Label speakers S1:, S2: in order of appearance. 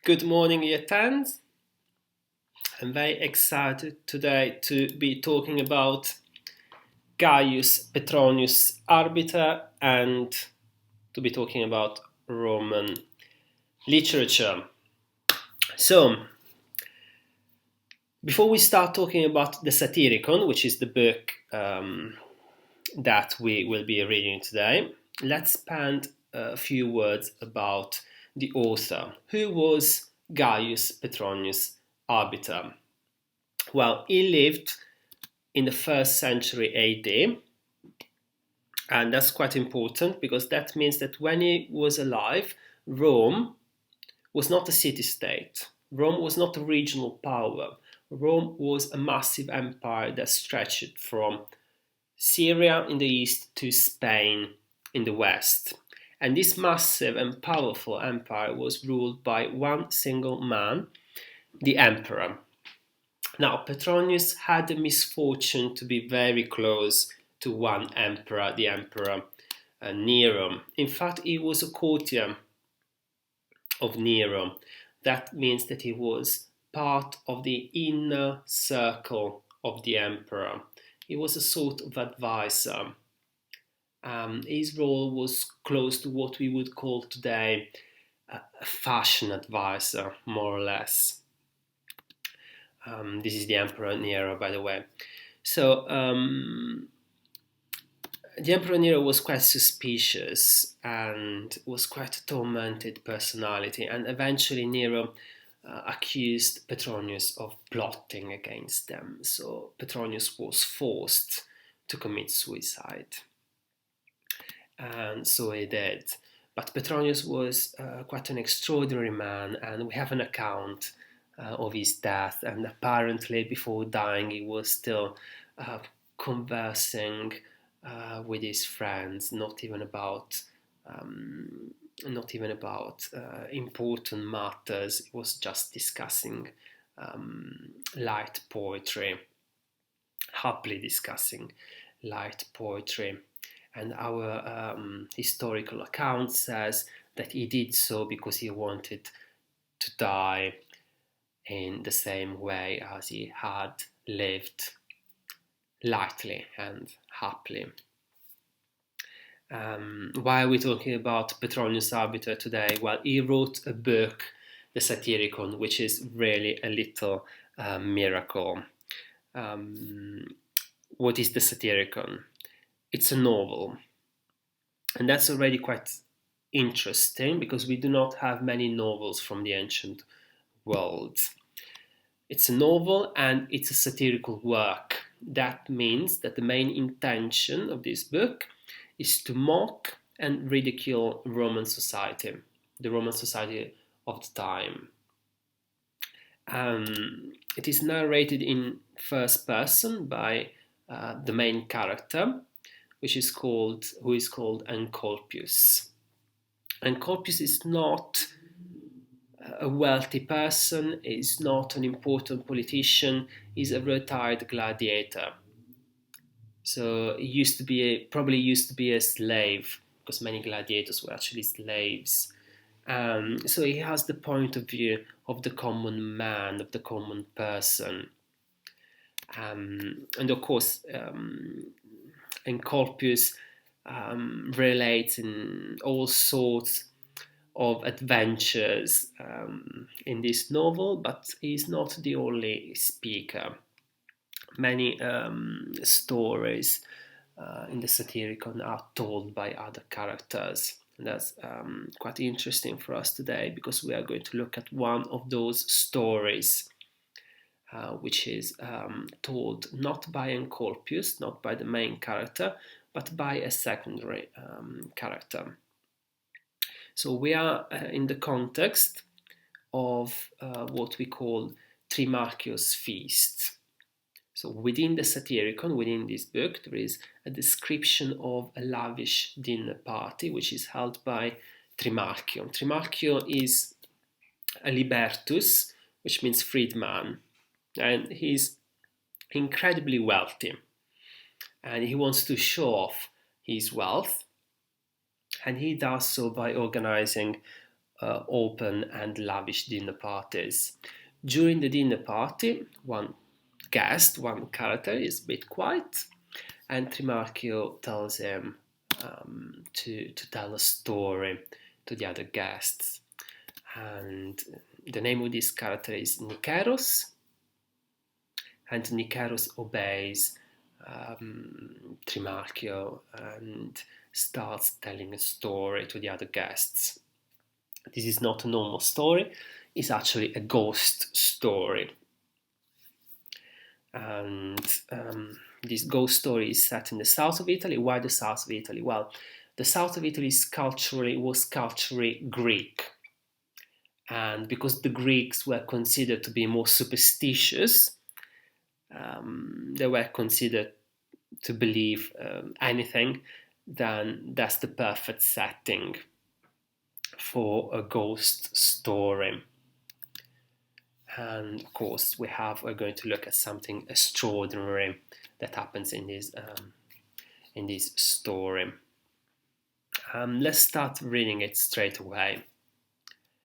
S1: Good morning, Y10. I'm very excited today to be talking about Gaius Petronius Arbiter and to be talking about Roman literature. So, before we start talking about the Satyricon, which is the book that we will be reading today, let's spend a few words about the author. Who was Gaius Petronius Arbiter? Well, he lived in the first century AD, and that's quite important because that means that when he was alive, Rome was not a city-state. Rome was not a regional power. Rome was a massive empire that stretched from Syria in the east to Spain in the west. And this massive and powerful empire was ruled by one single man, the emperor. Now, Petronius had the misfortune to be very close to one emperor, the emperor Nero. In fact, he was a courtier of Nero. That means that he was part of the inner circle of the emperor. He was a sort of advisor. His role was close to what we would call today a fashion advisor, more or less. This is the Emperor Nero, by the way. So, the Emperor Nero was quite suspicious and was quite a tormented personality, and eventually Nero accused Petronius of plotting against them. So Petronius was forced to commit suicide, and so he did. But Petronius was quite an extraordinary man, and we have an account of his death. And apparently, before dying, he was still conversing with his friends, not even about important matters. It was just discussing light poetry, happily discussing light poetry. And our historical account says that he did so because he wanted to die in the same way as he had lived, lightly and happily. Why are we talking about Petronius Arbiter today? Well, he wrote a book, the Satyricon, which is really a little miracle. What is the Satyricon? It's a novel, and that's already quite interesting because we do not have many novels from the ancient world. It's a novel and it's a satirical work. That means that the main intention of this book is to mock and ridicule Roman society, the Roman society of the time. It is narrated in first person by the main character, who is called Encolpius. Encolpius is not a wealthy person, is not an important politician, is a retired gladiator. So he probably used to be a slave, because many gladiators were actually slaves. So he has the point of view of the common man, of the common person. And of course, Encolpius relates in all sorts of adventures in this novel, but he's not the only speaker. Many stories in the Satyricon are told by other characters. And that's quite interesting for us today because we are going to look at one of those stories which is told not by Encolpius, not by the main character, but by a secondary character. So we are in the context of what we call Trimarchio's feast. So within the Satyricon, within this book, there is a description of a lavish dinner party which is held by Trimarchio. Trimarchio is a libertus, which means freedman, and he's incredibly wealthy. And he wants to show off his wealth, and he does so by organizing open and lavish dinner parties. During the dinner party, one character is a bit quiet, and Trimarchio tells him to tell a story to the other guests. And the name of this character is Nikeros, and Nikeros obeys Trimarchio and starts telling a story to the other guests. This is not a normal story, it's actually a ghost story. And this ghost story is set in the south of Italy. Why the south of Italy? Well, the south of Italy was culturally Greek. And because the Greeks were considered to be more superstitious, they were considered to believe anything, then that's the perfect setting for a ghost story. And of course, we're going to look at something extraordinary that happens in this story. Let's start reading it straight away.